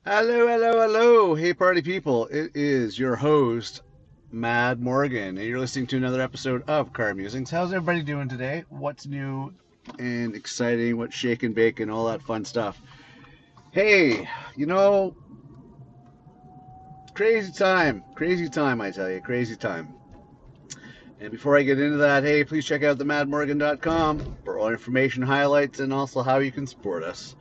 Hello, hello, hello. Hey, party people. It is your host, Mad Morgan, and you're listening to another episode of Car Musings. How's everybody doing today? What's new and exciting? What's shaking, bacon, all that fun stuff? Hey, you know, crazy time, I tell you, crazy time. And before I get into that, hey, please check out themadmorgan.com for all information, highlights, and also how you can support us.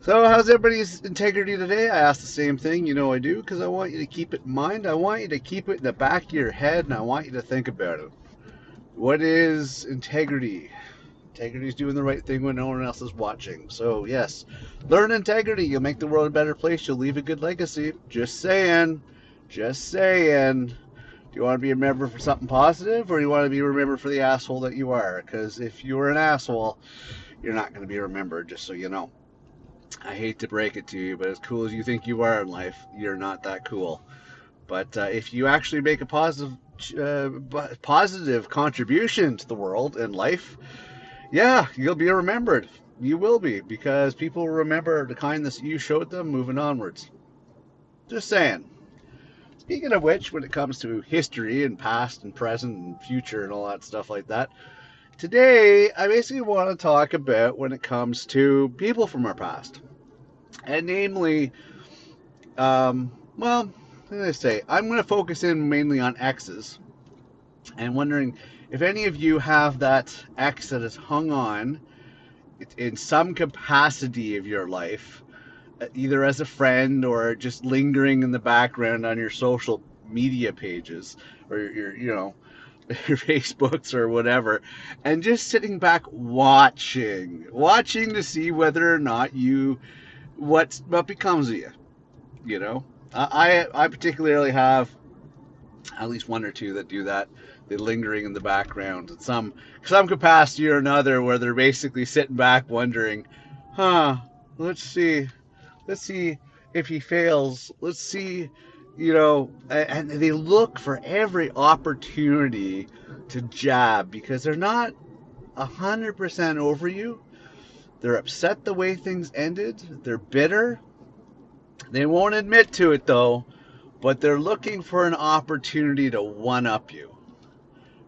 So, how's everybody's integrity today? I ask the same thing. You know I do, because I want you to keep it in mind. I want you to keep it in the back of your head, and I want you to think about it. What is integrity? Integrity is doing the right thing when no one else is watching. So, yes, learn integrity. You'll make the world a better place. You'll leave a good legacy. Just saying. Just saying. Do you want to be remembered for something positive, or do you want to be remembered for the asshole that you are? Because if you're an asshole, you're not going to be remembered, just so you know. I hate to break it to you, but as cool as you think you are in life, you're not that cool. But if you actually make a positive contribution to the world and life, yeah, you'll be remembered. You will be, because people remember the kindness that you showed them moving onwards. Just saying. Speaking of which, when it comes to history and past and present and future and all that stuff like that, today I basically want to talk about when it comes to people from our past. And namely, well, as I say, I'm going to focus in mainly on X's and wondering if any of you have that X that is hung on in some capacity of your life, either as a friend or just lingering in the background on your social media pages or your Facebooks or whatever, and just sitting back watching to see whether or not what becomes of you. You know, I particularly have at least one or two that do that. They're lingering in the background at some capacity or another, where they're basically sitting back wondering, huh? Let's see, let's see if he fails. Let's see, and they look for every opportunity to jab because they're not 100% over you. They're upset the way things ended. They're bitter. They won't admit to it though, but they're looking for an opportunity to one up you,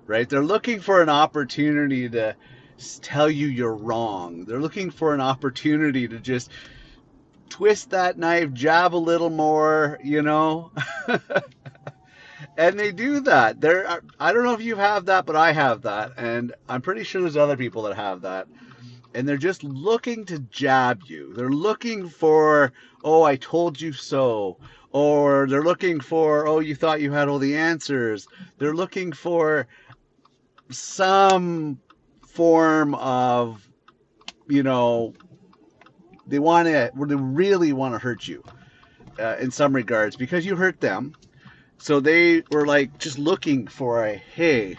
right? They're looking for an opportunity to tell you you're wrong. They're looking for an opportunity to just twist that knife, jab a little more, and they do that. I don't know if you have that, but I have that, and I'm pretty sure there's other people that have that. And they're just looking to jab you. They're looking for, oh, I told you so. Or they're looking for, oh, you thought you had all the answers. They're looking for some form of, you know, they really want to hurt you in some regards because you hurt them. So they were like just looking for a, hey,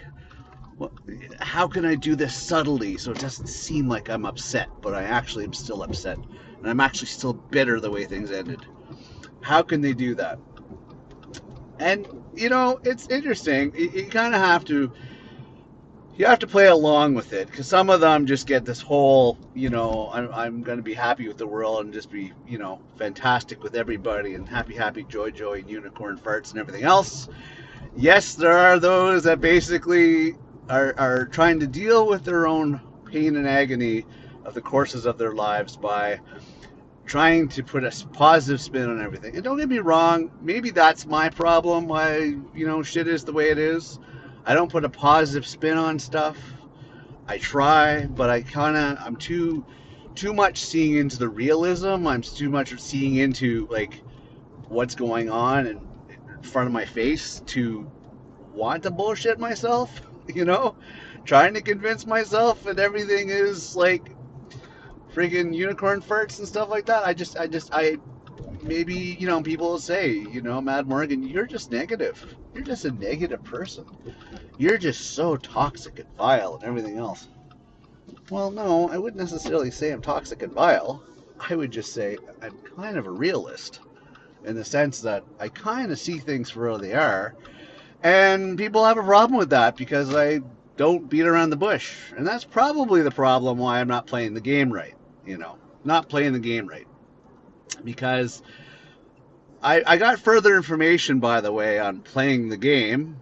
how can I do this subtly so it doesn't seem like I'm upset, but I actually am still upset, and I'm actually still bitter the way things ended. How can they do that? And it's interesting. You kind of have to play along with it because some of them just get this whole, I'm going to be happy with the world and just be, fantastic with everybody and happy, happy, joy, joy, and unicorn farts and everything else. Yes, there are those that basically are trying to deal with their own pain and agony of the courses of their lives by trying to put a positive spin on everything. And don't get me wrong, maybe that's my problem, why, shit is the way it is. I don't put a positive spin on stuff. I try, but I'm too much seeing into the realism. I'm too much seeing into like what's going on in front of my face to want to bullshit myself, trying to convince myself that everything is like freaking unicorn farts and stuff like that. I maybe, people will say, Mad Morgan, you're just negative. You're just a negative person. You're just so toxic and vile and everything else. Well, no, I wouldn't necessarily say I'm toxic and vile. I would just say I'm kind of a realist in the sense that I kind of see things for what they are. And people have a problem with that because I don't beat around the bush. And that's probably the problem why I'm not playing the game right. Not playing the game right. Because I got further information, by the way, on playing the game,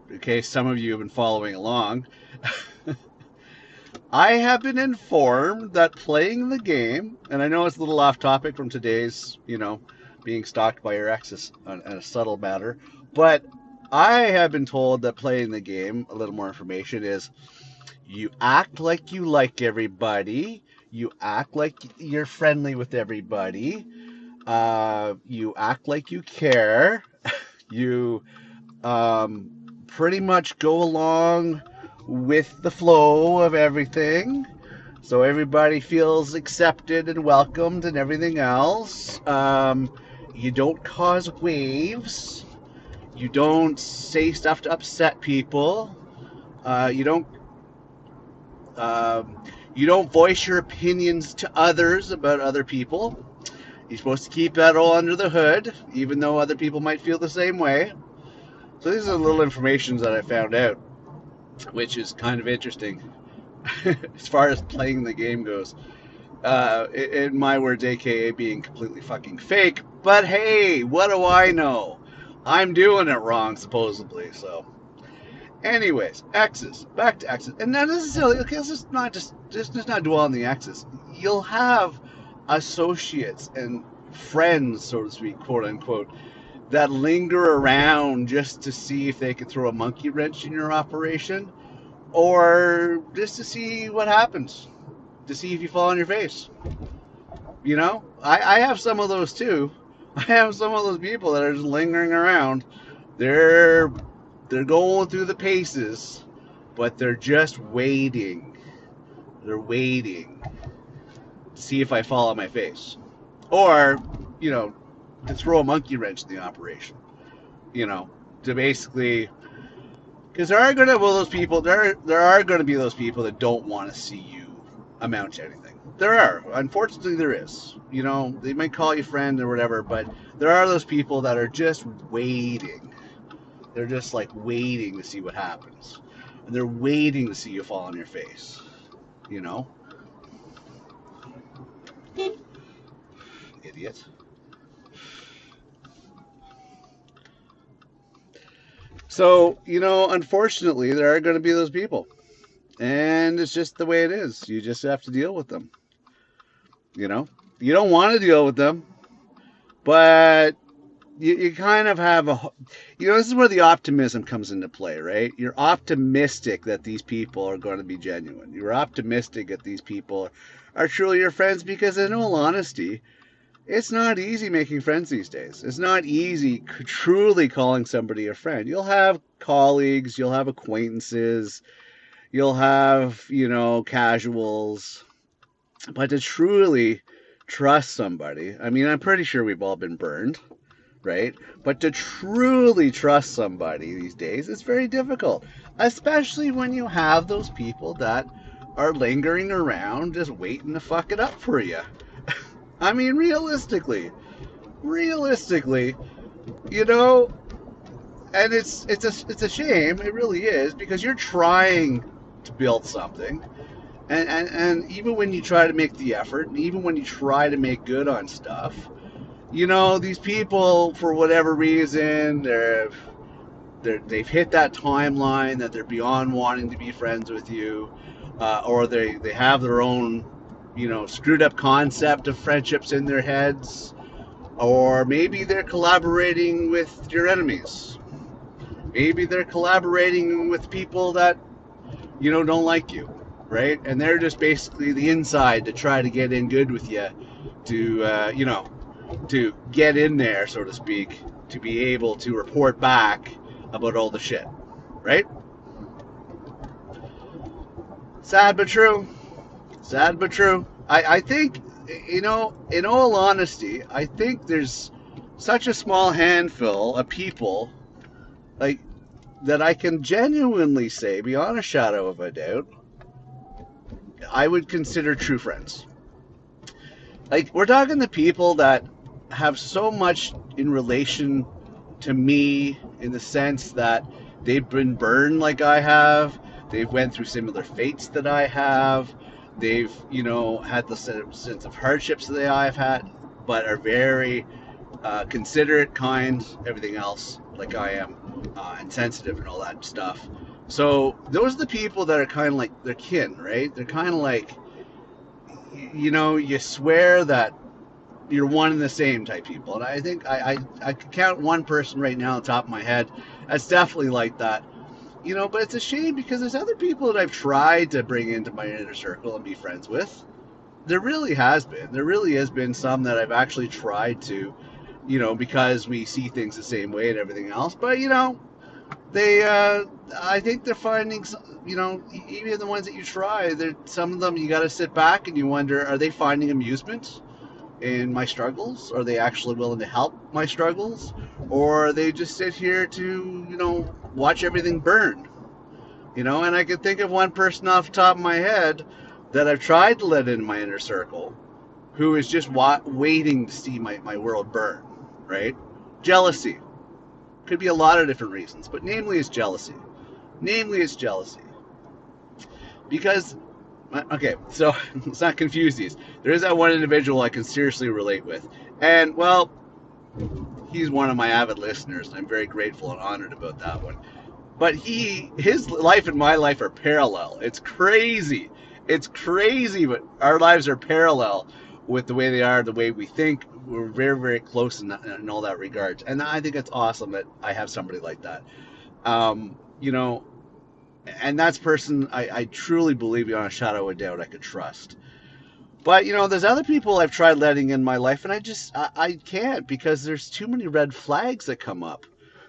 in case some of you have been following along. I have been informed that playing the game, and I know it's a little off topic from today's, being stalked by your exes on a subtle matter, but I have been told that playing the game, a little more information, is you act like you like everybody, you act like you're friendly with everybody, you act like you care, you pretty much go along with the flow of everything. So everybody feels accepted and welcomed and everything else. You don't cause waves. You don't say stuff to upset people. You don't. You don't voice your opinions to others about other people. You're supposed to keep that all under the hood, even though other people might feel the same way. So these are little information that I found out, which is kind of interesting as far as playing the game goes. In my words, aka being completely fucking fake. But hey, what do I know? I'm doing it wrong, supposedly. So, anyways, X's. Back to X's. And not necessarily, okay, let's not dwell on the X's. You'll have associates and friends, so to speak, quote unquote, that linger around just to see if they can throw a monkey wrench in your operation, or just to see what happens, to see if you fall on your face. I have some of those too. I have some of those people that are just lingering around. They're going through the paces, but they're just waiting. They're waiting to see if I fall on my face, or to throw a monkey wrench in the operation. To basically, because there are going to be those people. There are going to be those people that don't want to see you amount to anything. There are. Unfortunately, there is. They might call you friend or whatever, but there are those people that are just waiting. They're just like waiting to see what happens. And they're waiting to see you fall on your face. Idiot. So, unfortunately, there are going to be those people. And it's just the way it is. You just have to deal with them. You don't want to deal with them, but you kind of have this is where the optimism comes into play, right? You're optimistic that these people are going to be genuine. You're optimistic that these people are truly your friends, because in all honesty, it's not easy making friends these days. It's not easy truly calling somebody a friend. You'll have colleagues, you'll have acquaintances, you'll have, casuals. But to truly trust somebody, I mean, I'm pretty sure we've all been burned, right? But to truly trust somebody these days is very difficult, especially when you have those people that are lingering around just waiting to fuck it up for you. I mean, realistically, and it's a shame. It really is, because you're trying to build something. And even when you try to make the effort, and even when you try to make good on stuff, these people, for whatever reason, they've hit that timeline that they're beyond wanting to be friends with you, or they have their own, screwed up concept of friendships in their heads, or maybe they're collaborating with your enemies. Maybe they're collaborating with people that, don't like you. Right? And they're just basically the inside to try to get in good with you, to get in there, so to speak, to be able to report back about all the shit. Right? Sad but true. Sad but true. I think, in all honesty, I think there's such a small handful of people, like, that I can genuinely say, beyond a shadow of a doubt, I would consider true friends. Like, we're talking the people that have so much in relation to me, in the sense that they've been burned like I have. They've went through similar fates that I have. They've, had the sense of hardships that I've had, but are very considerate, kind, everything else, like I am, and sensitive and all that stuff. So those are the people that are kind of like they're kin, right? They're kind of like, you know, you swear that you're one and the same type people. And I think I could count one person right now on the top of my head that's definitely like that. You know, but it's a shame because there's other people that I've tried to bring into my inner circle and be friends with. There really has been. There really has been some that I've actually tried to, you know, because we see things the same way and everything else. But, you know, they, I think they're finding, you know, even the ones that you try, some of them you got to sit back and you wonder, are they finding amusement in my struggles? Are they actually willing to help my struggles? Or are they just sit here to, you know, watch everything burn? You know, and I could think of one person off the top of my head that I've tried to let into my inner circle who is just waiting to see my world burn, right? Jealousy. Could be a lot of different reasons, but namely it's jealousy. Namely it's jealousy. Because, okay, so let's not confuse these. There is that one individual I can seriously relate with. And, well, he's one of my avid listeners, and I'm very grateful and honored about that one. But his life and my life are parallel. It's crazy. It's crazy, but our lives are parallel with the way they are, the way we think. We're very, very close in all that regards. And I think it's awesome that I have somebody like that. You know, and that's person I truly believe beyond a shadow of a doubt I could trust. But, you know, there's other people I've tried letting in my life, and I can't because there's too many red flags that come up.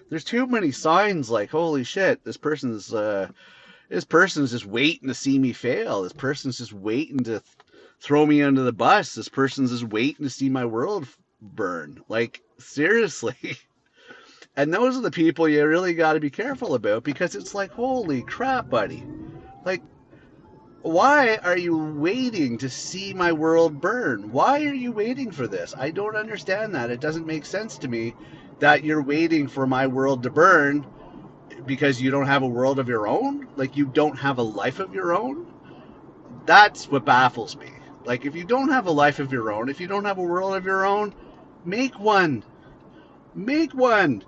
There's too many signs like, holy shit, this person's just waiting to see me fail. This person's just waiting to throw me under the bus. This person's just waiting to see my world burn. Like, seriously. And those are the people you really got to be careful about because it's like, holy crap, buddy. Like, why are you waiting to see my world burn? Why are you waiting for this? I don't understand that. It doesn't make sense to me that you're waiting for my world to burn because you don't have a world of your own? Like you don't have a life of your own? That's what baffles me. Like if you don't have a life of your own, if you don't have a world of your own, make one. Make one.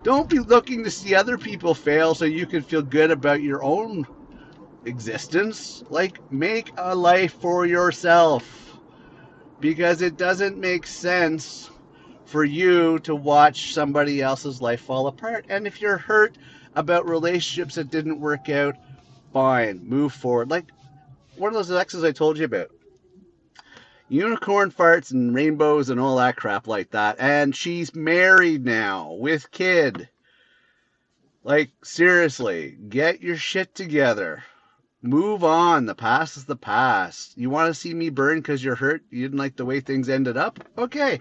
Don't be looking to see other people fail so you can feel good about your own existence. Like make a life for yourself. Because it doesn't make sense for you to watch somebody else's life fall apart. And if you're hurt about relationships that didn't work out, fine, move forward. Like one of those exes I told you about. Unicorn farts and rainbows and all that crap like that. And she's married now with kid. Like, seriously, get your shit together. Move on. The past is the past. You want to see me burn because you're hurt? You didn't like the way things ended up? Okay.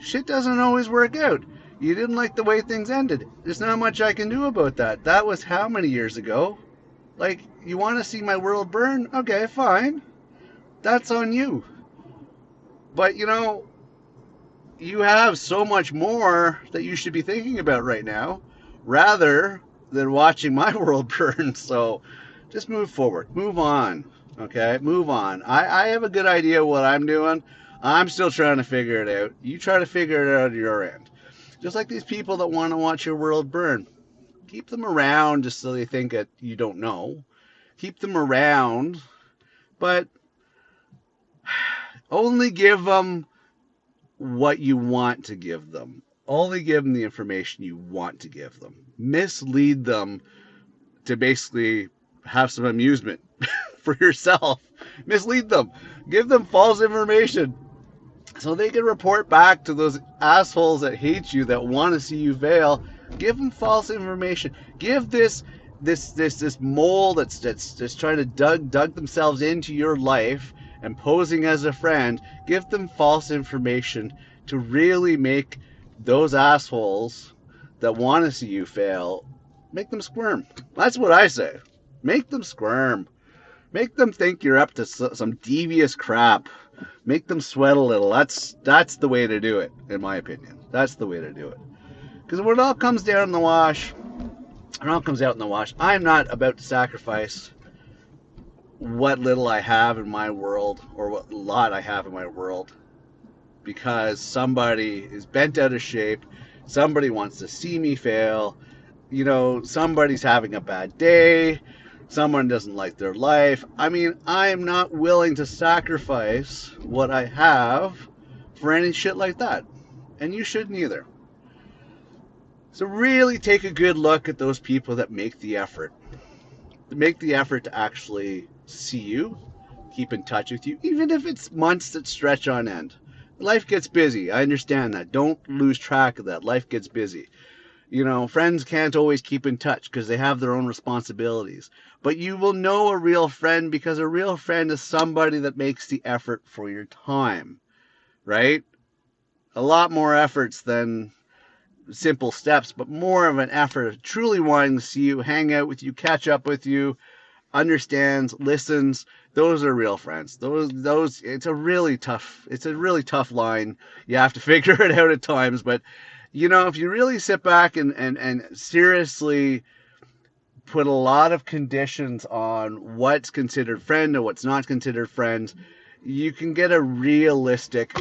Shit doesn't always work out. You didn't like the way things ended. There's not much I can do about that. That was how many years ago? Like, you want to see my world burn? Okay, fine. That's on you. But, you know, you have so much more that you should be thinking about right now rather than watching my world burn. So just move forward. Move on. Okay? Move on. I have a good idea what I'm doing. I'm still trying to figure it out. You try to figure it out at your end. Just like these people that want to watch your world burn. Keep them around just so they think that you don't know. Keep them around, but only give them what you want to give them. Only give them the information you want to give them. Mislead them to basically have some amusement for yourself. Mislead them. Give them false information so they can report back to those assholes that hate you, that want to see you fail. Give them false information. Give this mole that's trying to dug themselves into your life and posing as a friend. Give them false information to really make those assholes that want to see you fail, make them squirm. That's what I say. Make them squirm. Make them think you're up to some devious crap. Make them sweat a little. That's the way to do it, in my opinion. That's the way to do it. Because when it all comes down in the wash, it all comes out in the wash. I'm not about to sacrifice what little I have in my world, or what lot I have in my world, because somebody is bent out of shape, somebody wants to see me fail, somebody's having a bad day, someone doesn't like their life. I mean, I am not willing to sacrifice what I have for any shit like that. And you shouldn't either. So really take a good look at those people that make the effort. Make the effort to actually see you, keep in touch with you, even if it's months that stretch on end. Life gets busy. I understand that. Don't lose track of that. Life gets busy. Friends can't always keep in touch because they have their own responsibilities. But you will know a real friend because a real friend is somebody that makes the effort for your time, right? A lot more efforts than simple steps, but more of an effort of truly wanting to see you, hang out with you, catch up with you, understands, listens. Those are real friends. Those it's a really tough line. You have to figure it out at times, but if you really sit back and seriously put a lot of conditions on what's considered friend and what's not considered friends, you can get a realistic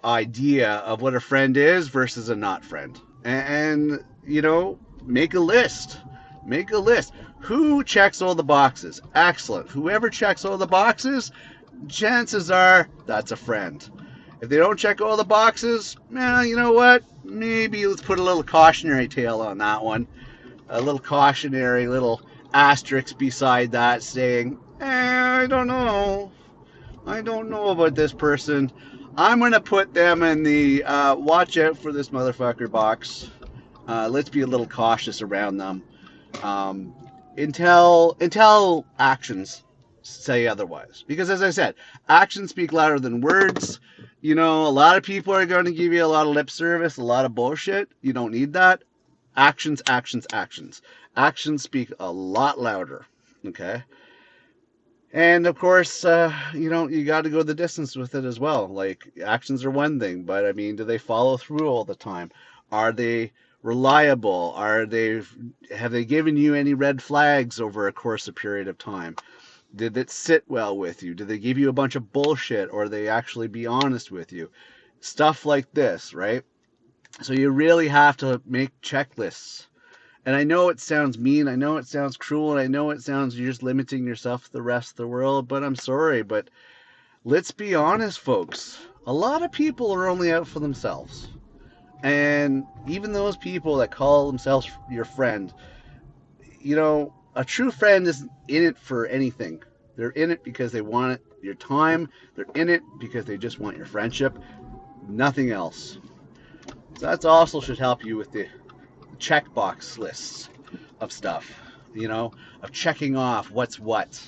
idea of what a friend is versus a not friend. And make a list. Make a list. Who checks all the boxes? Excellent. Whoever checks all the boxes, chances are that's a friend. If they don't check all the boxes, you know what? Maybe let's put a little cautionary tale on that one. A little cautionary little asterisk beside that saying, I don't know. I don't know about this person. I'm going to put them in the watch out for this motherfucker box. Let's be a little cautious around them. Until actions say otherwise. Because as I said, actions speak louder than words. A lot of people are going to give you a lot of lip service, a lot of bullshit. You don't need that. Actions, actions, actions. Actions speak a lot louder. Okay? And of course, you got to go the distance with it as well. Like, actions are one thing, but I mean, do they follow through all the time? Are they reliable? Have they given you any red flags over a course of period of time? Did it sit well with you? Did they give you a bunch of bullshit, or they actually be honest with you? Stuff like this, right? So you really have to make checklists. And I know it sounds mean, I know it sounds cruel, and I know it sounds you're just limiting yourself to the rest of the world, but I'm sorry, but let's be honest, folks. A lot of people are only out for themselves. And even those people that call themselves your friend, a true friend isn't in it for anything. They're in it because they want your time. They're in it because they just want your friendship. Nothing else. So that also should help you with the checkbox lists of stuff, of checking off what's right.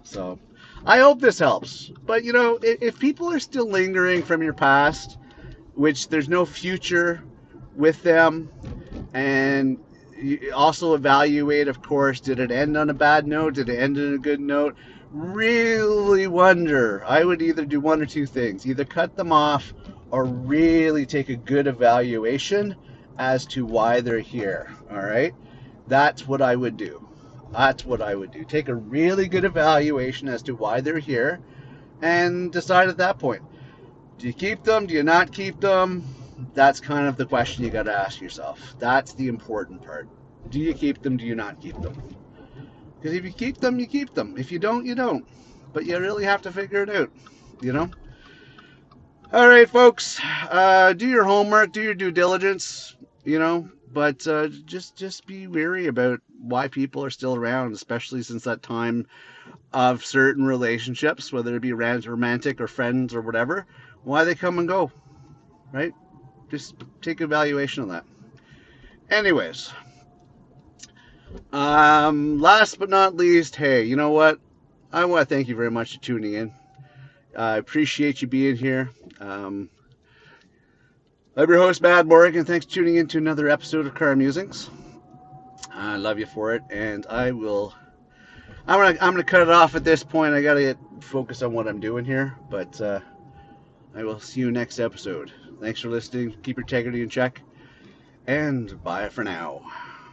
So I hope this helps. But, if people are still lingering from your past, which there's no future with them, and you also evaluate, of course, did it end on a bad note? Did it end on a good note? Really wonder. I would either do one or two things. Either cut them off or really take a good evaluation as to why they're here. All right? That's what I would do. That's what I would do. Take a really good evaluation as to why they're here and decide at that point. Do you keep them? Do you not keep them? That's kind of the question you got to ask yourself. That's the important part. Do you keep them? Do you not keep them? Because if you keep them, you keep them. If you don't, you don't. But you really have to figure it out, All right, folks. Do your homework. Do your due diligence, But just be wary about why people are still around, especially since that time of certain relationships, whether it be romantic or friends or whatever, why they come and go, right? Just take evaluation of that. Anyways, last but not least, hey, you know what? I want to thank you very much for tuning in. I appreciate you being here. I'm your host, Mad Morgan. Thanks for tuning in to another episode of Car Musings. I love you for it, and I'm gonna cut it off at this point. I gotta get focused on what I'm doing here, but I will see you next episode. Thanks for listening. Keep your integrity in check, and bye for now.